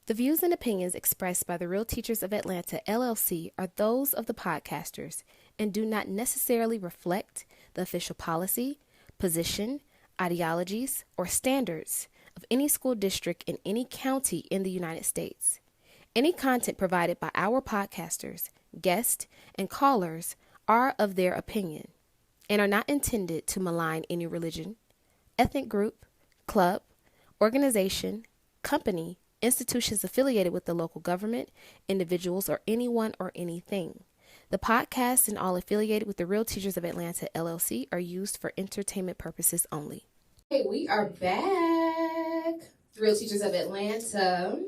The views and opinions expressed by the Real Teachers of Atlanta, LLC, are those of the podcasters and do not necessarily reflect the official policy, position, ideologies, or standards of any school district in any county in the United States. Any content provided by our podcasters, guests, and callers are of their opinion and are not intended to malign any religion, ethnic group, club, organization, company, institutions affiliated with the local government, individuals, or anyone or anything. The podcasts and all affiliated with the Real Teachers of Atlanta, LLC, are used for entertainment purposes only. Hey, we are back. The Real Teachers of Atlanta.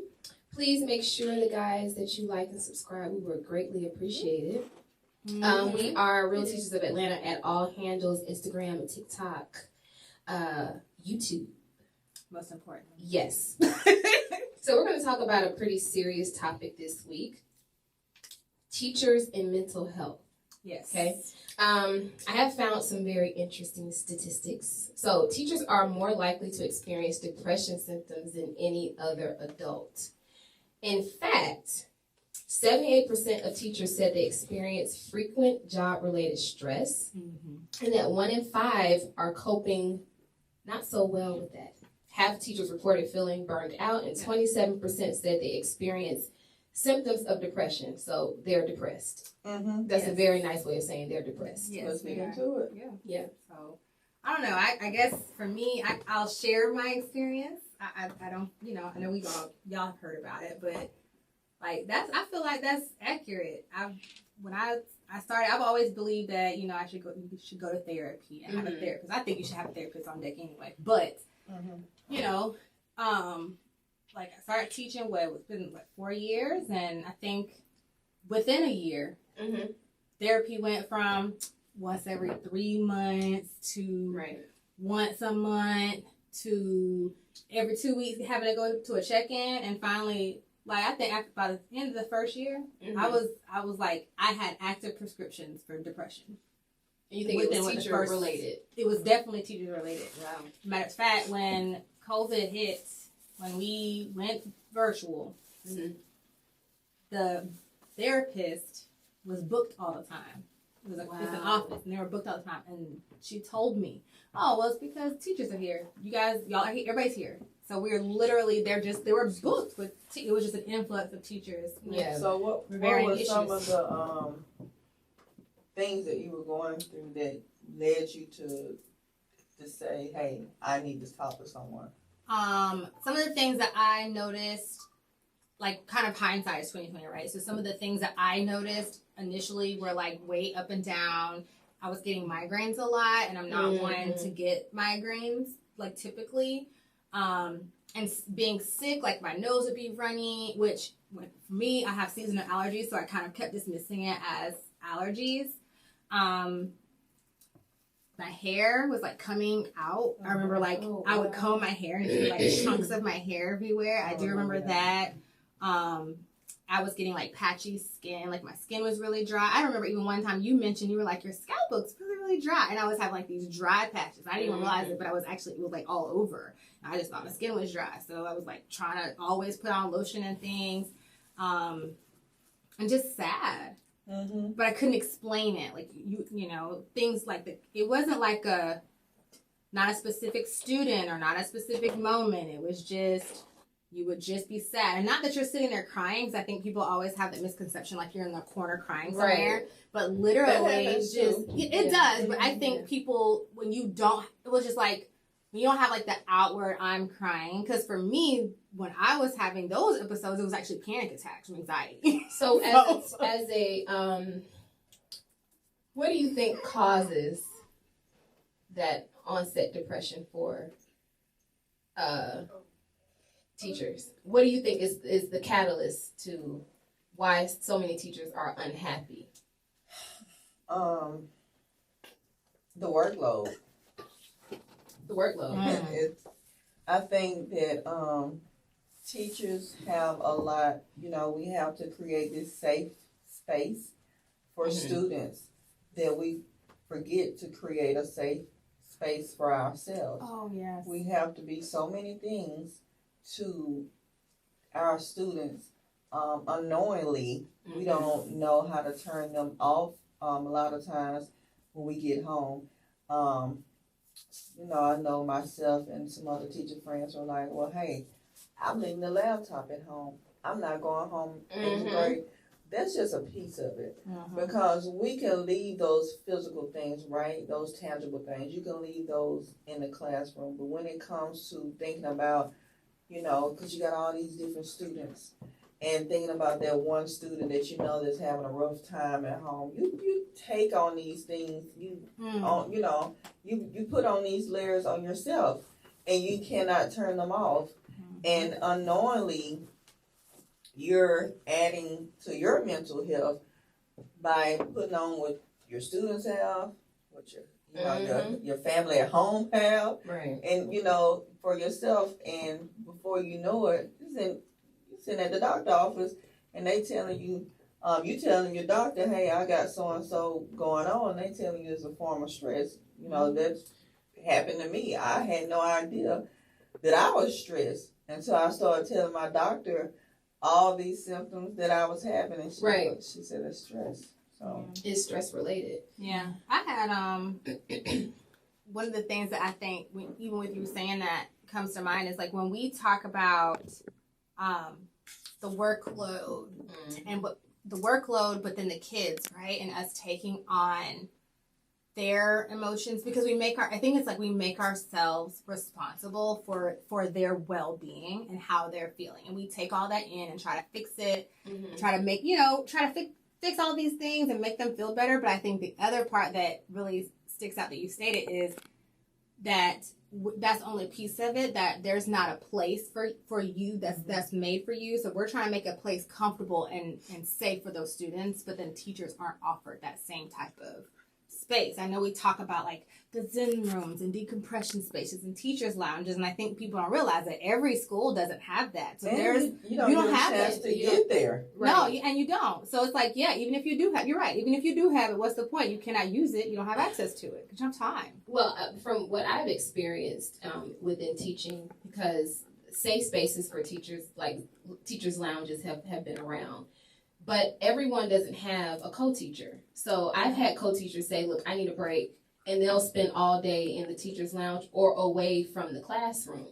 Please make sure, the guys, that you like and subscribe. We would greatly appreciate it. We are Real Teachers of Atlanta at all handles, Instagram, TikTok, YouTube. Most important. Yes. So we're going to talk about a pretty serious topic this week. Teachers and mental health. Yes. Okay. I have found some very interesting statistics. So teachers are more likely to experience depression symptoms than any other adult. In fact, 78% of teachers said they experience frequent job-related stress, and that 1 in 5 are coping not so well with that. Half of teachers reported feeling burned out, and 27% said they experience symptoms of depression. So they're depressed. That's a very nice way of saying they're depressed. Yes, Let's get into it. Yeah. So, I don't know. I guess for me, I'll share my experience. I don't, I know y'all have heard about it, but like I feel like that's accurate. When I started, I've always believed that, you should go to therapy and have a therapist. I think you should have a therapist on deck anyway. But, like I started teaching, it's been 4 years, and I think within a year, therapy went from once every 3 months to once a month to every 2 weeks having to go to a check-in, and finally, like I think by the end of the first year, I was like I had active prescriptions for depression. And you think it was teacher related? It was definitely teacher related. Wow. Matter of fact, when COVID hit, when we went virtual, the therapist was booked all the time. It was it's an office, and they were booked all the time. And she told me, "Oh, well, it's because teachers are here. Y'all are here. Everybody's here." So we were literally they were booked with. It was just an influx of teachers. Yeah. So what were some of the things that you were going through that led you to say, "Hey, I need to talk to someone"? Some of the things that I noticed, like kind of hindsight is 2020, right? So some of the things that I noticed initially were like weight up and down. I was getting migraines a lot, and I'm not one to get migraines like typically. And being sick, like my nose would be runny, which for me, I have seasonal allergies, so I kind of kept dismissing it as allergies. My hair was like coming out. I remember I would comb my hair and see like chunks of my hair everywhere. I do remember that. I was getting like patchy skin, like my skin was really dry. I remember even one time you mentioned you were like, your scalp looks really, really dry. And I was having like these dry patches. I didn't even realize it, but it was like all over. And I just thought my skin was dry. So I was like trying to always put on lotion and things. And just sad. But I couldn't explain it. Like, things like it wasn't like not a specific student or not a specific moment. It was just, you would just be sad. And not that you're sitting there crying, because I think people always have that misconception like you're in the corner crying somewhere. Right. But literally, it does. But I think people, when you don't, it was just like, when you don't have like the outward I'm crying. Because for me, when I was having those episodes, it was actually panic attacks from anxiety. So what do you think causes that onset depression for teachers? What do you think is the catalyst to why so many teachers are unhappy? The workload. The workload. I think that teachers have a lot, we have to create this safe space for students that we forget to create a safe space for ourselves. Oh, yes. We have to be so many things to our students, unknowingly, we don't know how to turn them off. A lot of times when we get home, I know myself and some other teacher friends were like, well, hey, I'm leaving the laptop at home. I'm not going home in the break. That's just a piece of it. Because we can leave those physical things, right? Those tangible things. You can leave those in the classroom. But when it comes to thinking about, because you got all these different students, and thinking about that one student that that's having a rough time at home, you take on these things, you put on these layers on yourself, and you cannot turn them off. And unknowingly, you're adding to your mental health by putting on what your students have, what your family at home have, right? And for yourself, and before you know it, you're sitting at the doctor's office, and they telling you, you telling your doctor, hey, I got so and so going on. They telling you it's a form of stress. That's happened to me. I had no idea that I was stressed until I started telling my doctor all these symptoms that I was having, and she said it's stress. So it's stress related. Yeah, I had one of the things that I think, even with you saying that, comes to mind is like when we talk about the workload and what the workload, but then the kids, right, and us taking on their emotions, because we make ourselves responsible for their well-being and how they're feeling, and we take all that in and try to fix it, try to make fix all these things and make them feel better. But I think the other part that really sticks out that you stated is that that's only a piece of it, that there's not a place for you that's made for you. So we're trying to make a place comfortable and safe for those students, but then teachers aren't offered that same type of space. I know we talk about like the Zen rooms and decompression spaces and teachers lounges, and I think people don't realize that every school doesn't have that. So you don't have a chance to get there. Right. No, and you don't. So it's like, yeah, even if you do have, you're right. Even if you do have it, what's the point? You cannot use it. You don't have access to it because you don't have time. Well, from what I've experienced within teaching, because safe spaces for teachers, like teachers lounges, have been around. But everyone doesn't have a co-teacher. So I've had co-teachers say, look, I need a break. And they'll spend all day in the teacher's lounge or away from the classroom,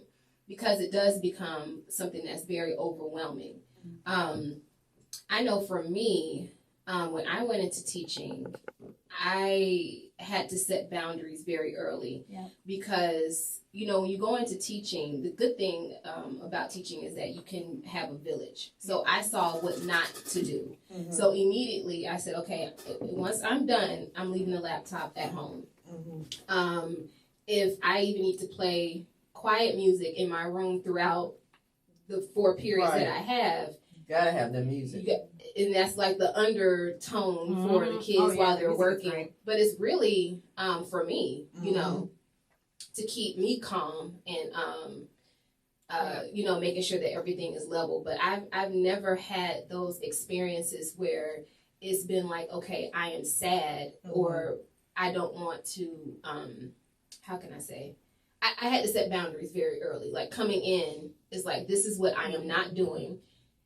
because it does become something that's very overwhelming. I know for me, when I went into teaching, I had to set boundaries very early. Because, when you go into teaching, the good thing about teaching is that you can have a village. So I saw what not to do. So immediately I said, okay, once I'm done, I'm leaving the laptop at home. If I even need to play quiet music in my room throughout the 4 periods that I have, you gotta have the music, and that's like the undertone for the kids while they're working. But it's really for me, to keep me calm and making sure that everything is level. But I've never had those experiences where it's been like, okay, I am sad or I don't want to, how can I say? I had to set boundaries very early. Like coming in is like, this is what I am not doing.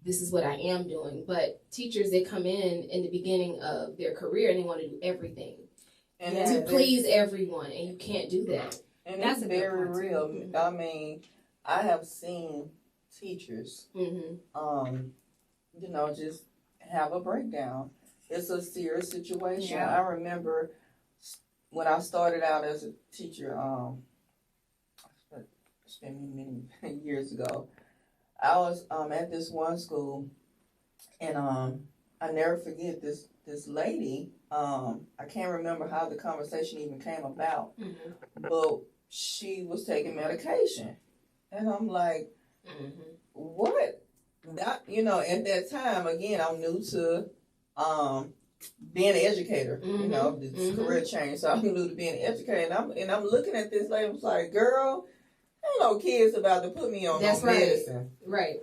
This is what I am doing. But teachers, they come in the beginning of their career and they want to do everything and to please everyone. And you can't do that. And that's very real. I mean, I have seen teachers, just have a breakdown. It's a serious situation. I remember when I started out as a teacher, it's been many years ago, I was at this one school, and I never forget this lady. I can't remember how the conversation even came about, but she was taking medication, and I'm like, what? That, at that time, again, I'm new to being an educator, this career change. So I'm new to being an educator, and I'm looking at this lady. I was like, "Girl, ain't no kids about to put me on medicine, right?"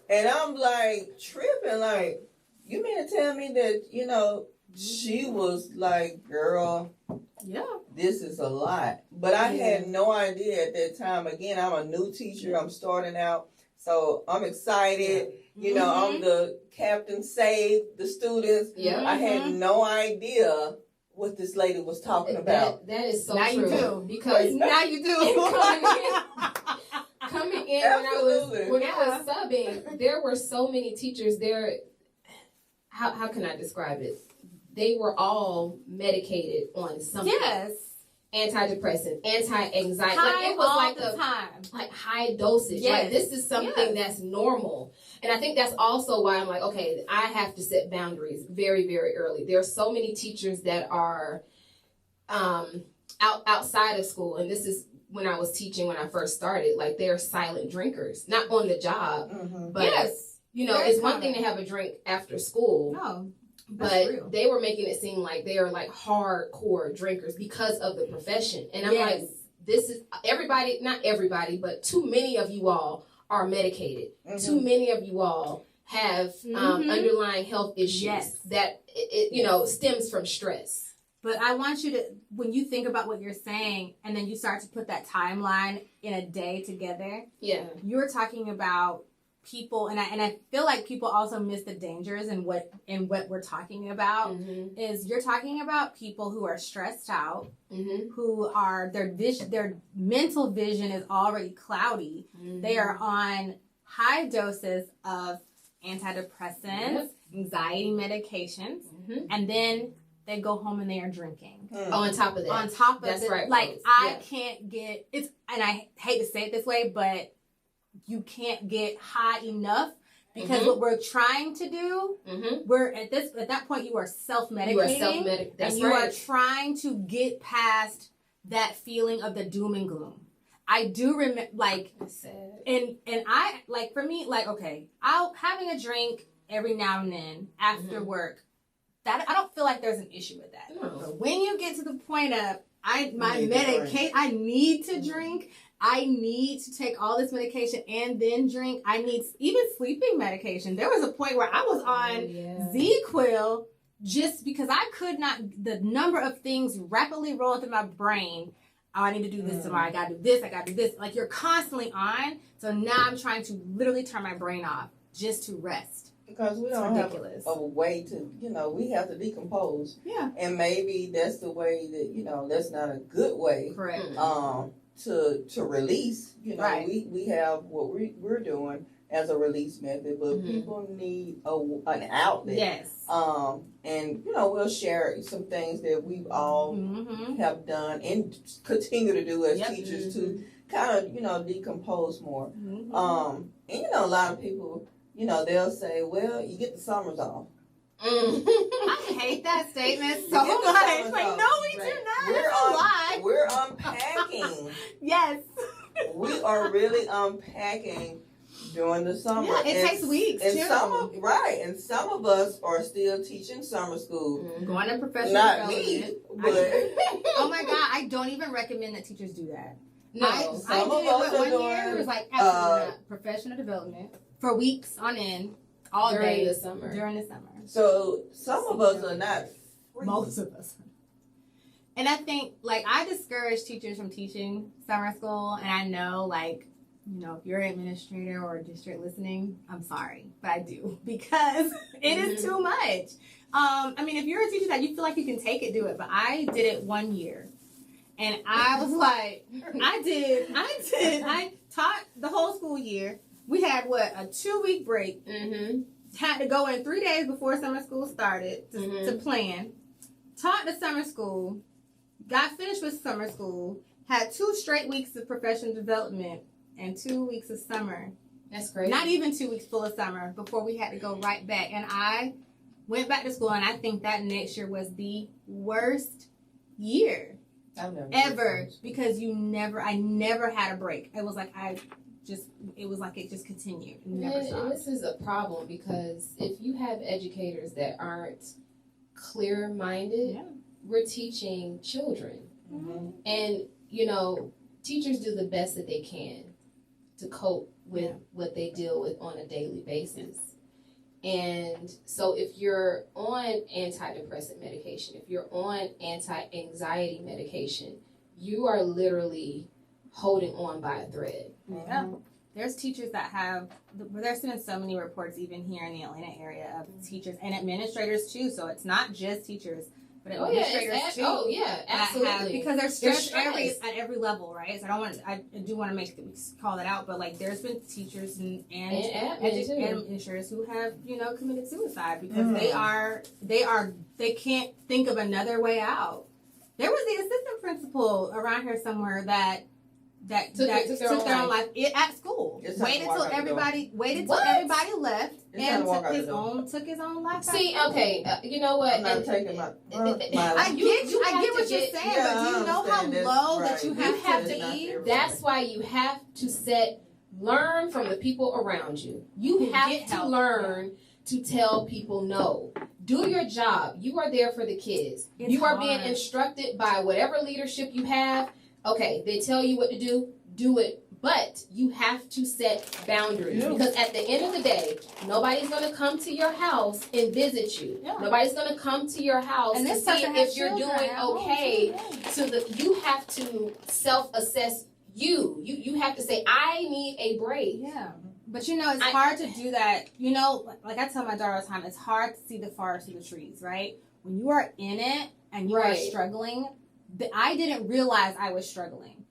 And I'm like tripping. Like, you mean to tell me that she was like, "Girl, this is a lot." But I had no idea at that time. Again, I'm a new teacher. I'm starting out, So I'm excited. You know, I'm the captain, saved the students. Yeah. I had no idea what this lady was talking about. That is so now true. You do. Because now you do. coming in Absolutely. when I was subbing, there were so many teachers there. How can I describe it? They were all medicated on something. Yes. Antidepressant, anti-anxiety. High it was all like the time. Like high dosage. Yes. Like this is something that's normal. And I think that's also why I'm like, okay, I have to set boundaries very, very early. There are so many teachers that are outside of school, and this is when I was teaching when I first started, like they're silent drinkers, not on the job, but you know, it's one thing to have a drink after school. No. But they were making it seem like they are like hardcore drinkers because of the profession. And I'm like, this is everybody, not everybody, but too many of you all are medicated. Too many of you all have underlying health issues that, you know, stems from stress. But I want you to, when you think about what you're saying and then you start to put that timeline in a day together, you're talking about people, and I feel like people also miss the dangers in what we're talking about. Is you're talking about people who are stressed out, who are their mental vision is already cloudy. They are on high doses of antidepressants, anxiety medications, and then they go home and they are drinking. On top of that, that's right. Like I can't get it's, and I hate to say it this way, but you can't get high enough because what we're trying to do, we're at that point you are self-medicating. That's and you are trying to get past that feeling of the doom and gloom. I do remember, like, and I, like, for me, like, okay, having a drink every now and then after work, that I don't feel like there's an issue with that. But when you get to the point of I need to drink. I need to take all this medication and then drink. I need even sleeping medication. There was a point where I was on Z-Quil just because I could not, the number of things rapidly rolling through my brain. Oh, I need to do this tomorrow. I got to do this. I got to do this. Like, you're constantly on. So now I'm trying to literally turn my brain off just to rest. Because we don't have a way to, you know, we have to decompose. Yeah. And maybe that's the way that, you know, that's not a good way. Correct. To release, you know, we have what we're doing as a release method, but people need an outlet. Yes. And you know, we'll share some things that we've all have done and continue to do as teachers to kind of, you know, decompose more. And you know, a lot of people, you know, they'll say, well, you get the summers off. I hate that statement so much. Like, no, we do not. That's a lie. We're unpacking. Yes. We are really unpacking during the summer. Yeah, it takes weeks, and too. And some of us are still teaching summer school. Going to professional Not development. me, but... Oh my God, I don't even recommend that teachers do that. No, I did it one year. It was like, absolutely not. Professional development for weeks on end. All during day the summer. During the summer. So some of us are not free. Most of us. And I think, like, I discourage teachers from teaching summer school. And I know, like, you know, if you're an administrator or a district listening, I'm sorry, but I do. Because it is too much. I mean, if you're a teacher that you feel like you can take it, do it. But I did it 1 year. And I was like, I taught the whole school year. We had, a 2-week break. Had to go in 3 days before summer school started to plan. Taught the summer school. Got finished with summer school. Had 2 straight weeks of professional development and 2 weeks of summer. That's great. Not even 2 weeks full of summer before we had to go right back. And I went back to school, and I think that next year was the worst year ever because I never had a break. It was like it just continued. Never stopped. And this is a problem because if you have educators that aren't clear-minded, we're teaching children. And, you know, teachers do the best that they can to cope with what they deal with on a daily basis. And so if you're on antidepressant medication, if you're on anti-anxiety medication, you are literally holding on by a thread. there's teachers that have, there's been so many reports even here in the Atlanta area of teachers and administrators too. So it's not just teachers, but administrators too. Oh yeah, absolutely. Because there's stress at every level, right? So I do want to call that out, but like there's been teachers and administrators who have, committed suicide because they can't think of another way out. There was the assistant principal around here somewhere that took their own life at school. Waited till everybody left and took his own life. See, okay, you know what? I'm not taking my I get what you're saying, but do you know how low that you have to be? That's why you have to learn from the people around you. You have to learn to tell people no. Do your job. You are there for the kids. You are being instructed by whatever leadership you have. Okay, they tell you what to do it. But you have to set boundaries because at the end of the day, nobody's going to come to your house and visit you. Yeah. Nobody's going to come to your house to see if you're doing okay. You have to self-assess you. You have to say, I need a break. Yeah. But it's hard to do that. Like I tell my daughter all the time, it's hard to see the forest through the trees, right? When you are in it and you are struggling, I didn't realize I was struggling.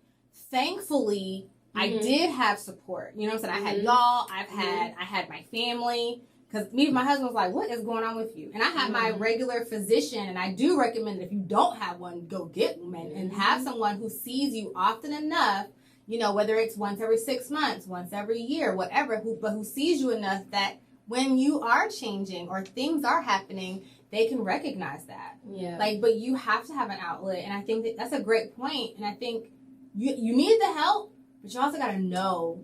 Thankfully, I did have support. You know what I'm saying? I had y'all. I had my family. Because my husband was like, what is going on with you? And I had my regular physician, and I do recommend that if you don't have one, go get one and have someone who sees you often enough, whether it's once every 6 months, once every year, whatever, but who sees you enough that when you are changing or things are happening, they can recognize that. Yeah. But you have to have an outlet. And I think that's a great point. And I think you need the help, but you also got to know,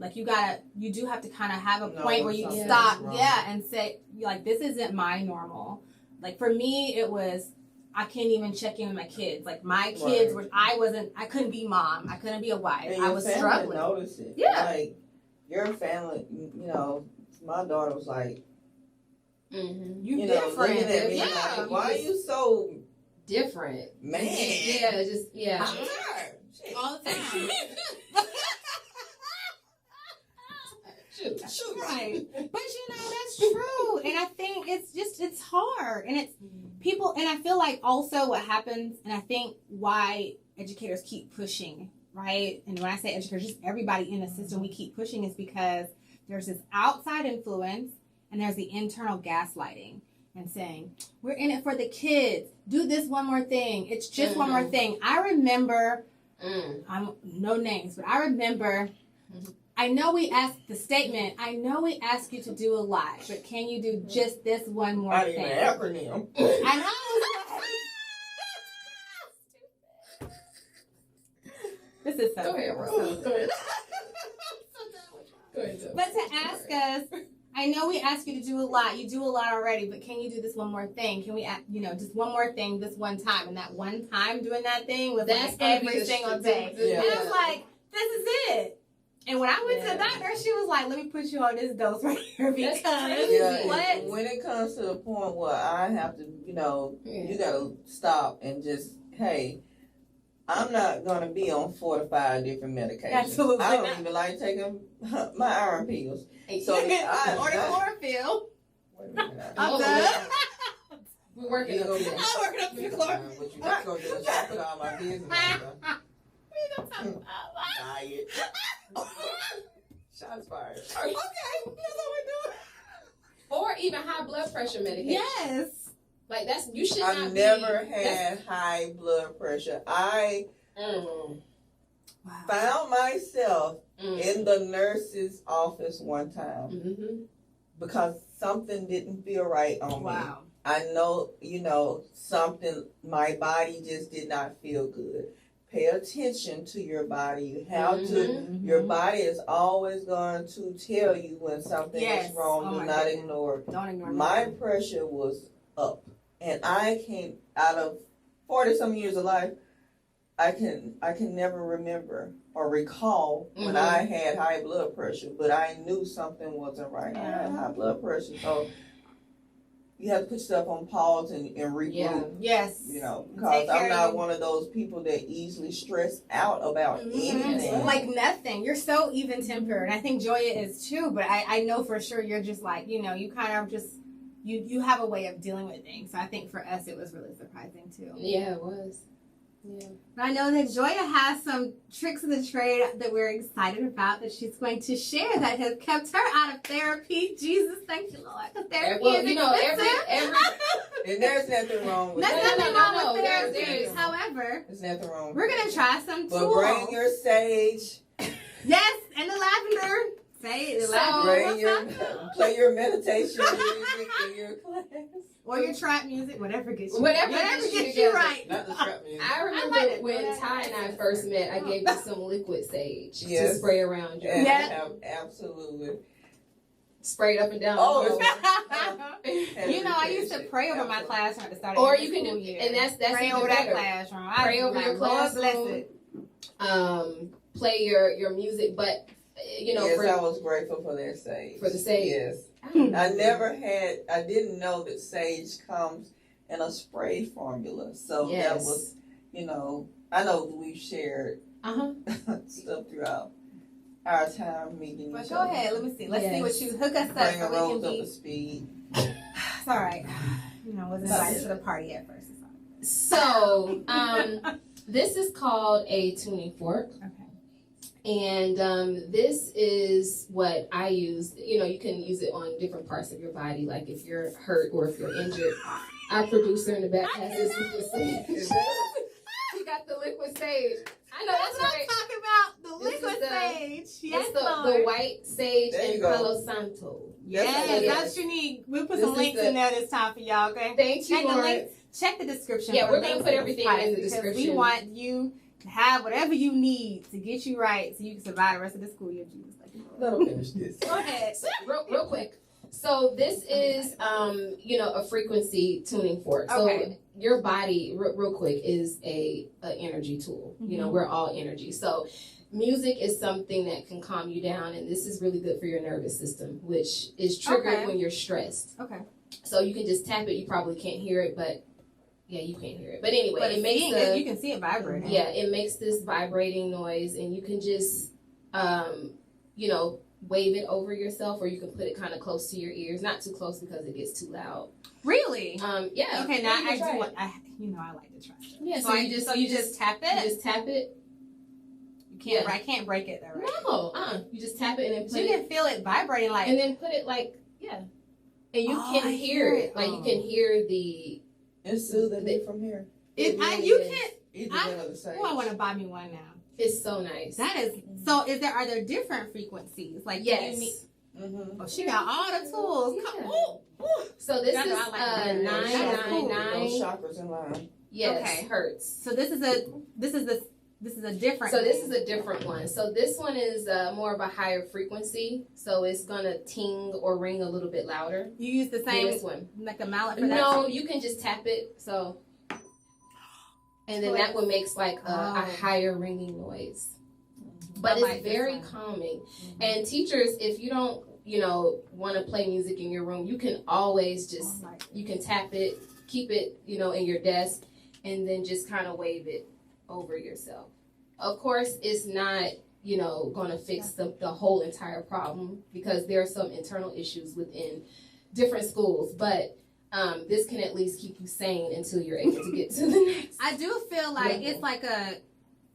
you do have to kind of have a point where you stop, and say, this isn't my normal. For me, it was, I can't even check in with my kids. My kids I couldn't be mom. I couldn't be a wife. And I was struggling. Notice it. Yeah. Your family, my daughter was like, you different. Looking at me why are you so different? Man. Yeah, I'm tired. All the time. Shoot. Right. But that's true. And I think it's hard. And it's people, and I feel like also what happens, and I think why educators keep pushing, right? And when I say educators, just everybody in the system, we keep pushing is because there's this outside influence and there's the internal gaslighting and saying, we're in it for the kids. Do this one more thing. It's just one more thing. I remember, no names, but I remember, I know we ask you to do a lot, but can you do just this one more thing? An acronym. I know. This is so Go ahead, bro. Go ahead. But to ask us, I know we ask you to do a lot. You do a lot already, but can you do this one more thing? Can we, just one more thing this one time? And that one time doing that thing was every single day. Yeah. And I was like, this is it. And when I went to the doctor, she was like, let me put you on this dose right here because when it comes to the point where I have to, you got to stop and just, hey, I'm not going to be on 4 to 5 different medications. Absolutely. I don't even like taking my iron pills. So or the chlorophyll. Wait a minute. I'm done. We're working up here. I'm working up the chlorophyll. What you just going to do is put all my business out there. We don't talk about Diet. Shots fired. Okay, that's what we're doing. Or even high blood pressure medication. Yes. You should not I've never had high blood pressure. I found myself in the nurse's office one time because something didn't feel right on me. Wow. I know, something, my body just did not feel good. Pay attention to your body. You have to, your body is always going to tell you when something is wrong. Do not ignore it. Don't ignore it. My pressure was up. And I came out of 40-some years of life, I can never remember or recall when I had high blood pressure, but I knew something wasn't right. I had high blood pressure, so you have to put stuff on pause and regroup. Yeah. Yes. You know, Take because care I'm of not you. one of those people that easily stress out about anything. Like nothing. You're so even tempered. I think Joia is too, but I know for sure you're just like, you know, you kind of just, you have a way of dealing with things. So I think for us it was really surprising too. Yeah, it was. Yeah. But I know that Joia has some tricks of the trade that we're excited about that she's going to share that has kept her out of therapy. Jesus, thank you, Lord. The therapy Well, is you know, expensive. And there's nothing wrong with There's that. nothing no, wrong no, with therapy. there is. However, There's nothing wrong with we're going to try some But tools. bring your sage. Yes, and the lavender. Say it, the So- lavender. Play your meditation music in your class. Or your trap music, whatever gets you. Whatever gets you you together. right. Not the trap music. I remember like it. when Ty and I first met, I gave you some liquid sage to Yes. spray around you. Yeah. Absolutely. Sprayed up and down. Oh, You know, I used to pray over my classroom at the start of Or every you can school do, year. and that's pray even over better. that classroom. Pray over your Lord bless classroom. it. Play your music, but you know, yes, for, I was grateful for that sage. For the sage. Yes. I didn't know that sage comes in a spray formula. So Yes. that was, you know, I know we've shared Uh-huh. stuff throughout our time meeting. But each go other. ahead, let me see. Let's see Yes. what you hook us up Bring so a we can rose up be. to speed. It's all right. You know, wasn't invited to the party at first. It's all So, this is called a tuning fork. right. And this is what I use. You know, you can use it on different parts of your body, like if you're hurt or if you're injured. Our producer in the back has this liquid sage. He got the liquid sage. I know, That's that's what right. I'm talking about. The This liquid is the- sage. Yes, It's the Lord. white sage There you and go. Palo Santo. Yes, Yes. that's what you need. We'll put This some is links the- in there this time for y'all, okay? Thank you, Check the Lord. link. Check the description. Yeah, for we're gonna links put to everything this in the because description. We want you to have whatever you need to get you right so you can survive the rest of the school year, Jesus. Let them finish this. Go ahead. Real quick. So this is, you know, a frequency tuning fork. So Okay. your body, real quick, is a energy tool. You know, Mhm. we're all energy. So music is something that can calm you down, and this is really good for your nervous system, which is triggered Okay. when you're stressed. Okay. So you can just tap it. You probably can't hear it, but yeah, you can't hear it. But anyway, But it makes you can see it vibrating. yeah, it makes this vibrating noise, and you can just, you know, wave it over yourself, or you can put it kind of close to your ears, not too close because it gets too loud. Really? Yeah. Okay, yeah, now you I can try do it. want, I like to try that. Yeah, So you just tap you it? just tap it. You can't, yeah. I can't break it though, right? No, you just tap it and then So put you it, can feel it vibrating like, and then put it like yeah, and you Oh, can I hear hear it. it. Like Oh. you can hear the. It's soothing me from here. It really you is. can't, Either I- one of the sage. oh, I want to buy me one now. It's so nice. That is, so are there different frequencies? Like, do yes. you need, Mm-hmm. oh, she got all the tools. Come, Yeah. ooh, ooh. So this That's is what I like. That's cool. 'Those 999. chakras in line. Yes, Okay. hertz. So this is a different. So this thing. is a different one. So this one is more of a higher frequency. So it's gonna ting or ring a little bit louder. You use the than same, this one. like a mallet for that? No, you can just tap it. So, and then that one makes like a higher ringing noise. But I it's like this very one. calming. And teachers, if you don't, you know, want to play music in your room, you can always just Oh, like- you can tap it, keep it, you know, in your desk, and then just kind of wave it over yourself. Of course, it's not, you know, going to fix the whole entire problem because there are some internal issues within different schools, but this can at least keep you sane until you're able to get to the next. I do feel like Yeah. it's like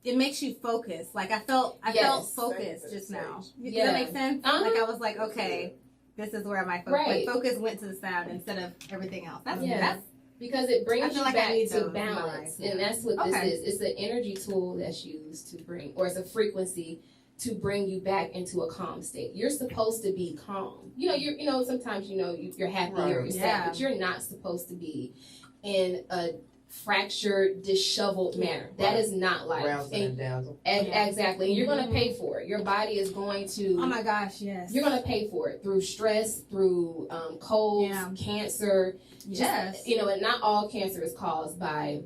it makes you focus. Like I felt Yes. focused just now. Does Yeah. that make sense? Uh-huh. Like I was like, okay, this is where my Right. focus went to the sound instead of everything else. That's Yeah. that's Because it brings I feel you like I back need to those in my balance. life, And yeah. that's what Okay. this is. It's an energy tool that's used to bring, or it's a frequency to bring you back into a calm state. You're supposed to be calm. You know, sometimes, you know, you're happy or you're Right. sad, Yeah. but you're not supposed to be in a fractured, disheveled manner. That is not life. Rousing and And, dazzle. Yeah. Exactly. And you're going to Mhm. pay for it. Your body is going to. oh my gosh, yes. You're going to pay for it through stress, through colds, Yeah. cancer. yes. Just, you know, and not all cancer is caused by,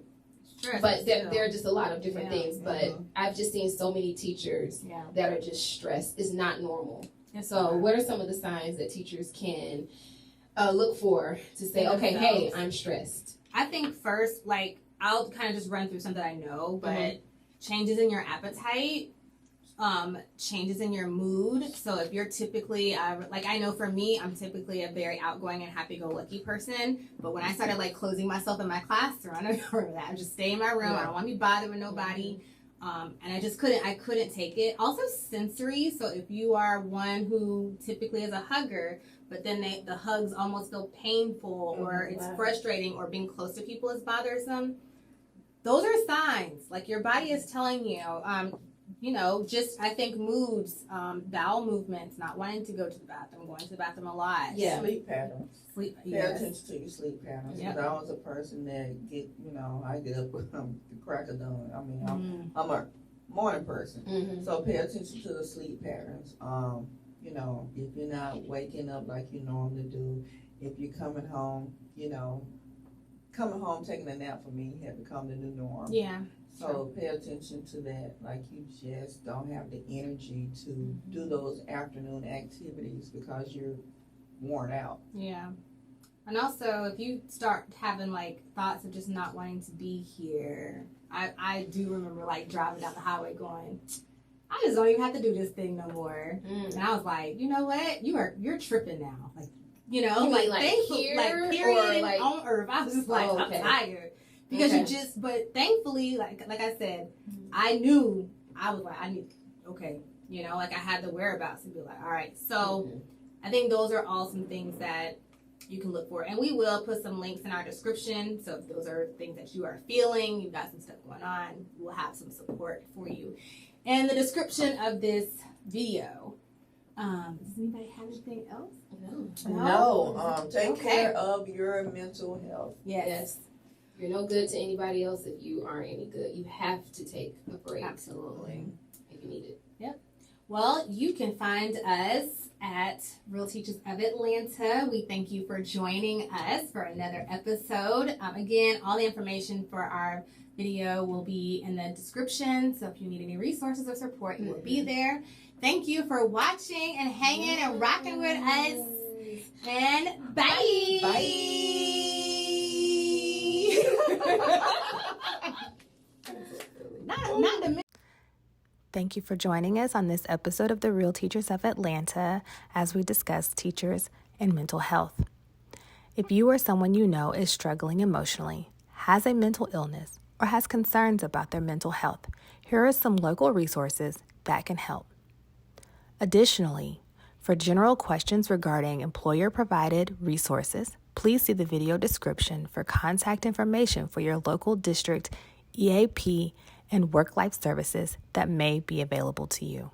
Stress, but there still. are just a lot of different Yeah. things. But I've just seen so many teachers yeah. that are just stressed. It's not normal. It's So, okay. what are some of the signs that teachers can look for to say, okay, hey, I'm stressed? I think first, like, I'll kind of just run through something I know, but changes in your appetite, changes in your mood. So if you're typically, like, I know for me, I'm typically a very outgoing and happy-go-lucky person. But when I started, like, closing myself in my classroom, I know you remember that. I just stay in my room. I don't want to be bothered with nobody. And I couldn't take it. Also sensory. So if you are one who typically is a hugger, but then the hugs almost feel painful or it's frustrating, or being close to people is bothersome, those are signs. Like, your body is telling you, just, I think moods, bowel movements, not wanting to go to the bathroom, going to the bathroom a lot. Yeah. Sleep patterns. Pay Yes. attention to your sleep patterns. Yep. I was a person that I get up with the crack of dawn. I mean, I'm a morning person. So pay attention to the sleep patterns. If you're not waking up like you normally do, if you're coming home, taking a nap for me had become the new norm. Yeah. So pay attention to that. Like, you just don't have the energy to do those afternoon activities because you're worn out. Yeah. And also, if you start having, like, thoughts of just not wanting to be here, I do remember, like, driving down the highway going, I just don't even have to do this thing no more. And I was like, you know what? You're tripping now. Like, Here period or like on earth. I was just like, I'm tired. Because but thankfully, like I said, I knew, I was like, I had the whereabouts to be like, all right. So I think those are all some things that you can look for. And we will put some links in our description. So if those are things that you are feeling, you've got some stuff going on, we'll have some support for you. And the description of this video. Does anybody have anything else? No. Take care of your mental health. Yes. You're no good to anybody else if you aren't any good. You have to take a break. Absolutely. If you need it. Yep. Well, you can find us at Real Teachers of Atlanta. We thank you for joining us for another episode. Again, all the information for our video will be in the description. So if you need any resources or support, it will be there. Thank you for watching and hanging and rocking with us. And bye. Bye. Thank you for joining us on this episode of the Real Teachers of Atlanta as we discuss teachers and mental health. If you or someone you know is struggling emotionally, has a mental illness, or has concerns about their mental health, here are some local resources that can help. Additionally, for general questions regarding employer-provided resources, please see the video description for contact information for your local district EAP and work-life services that may be available to you.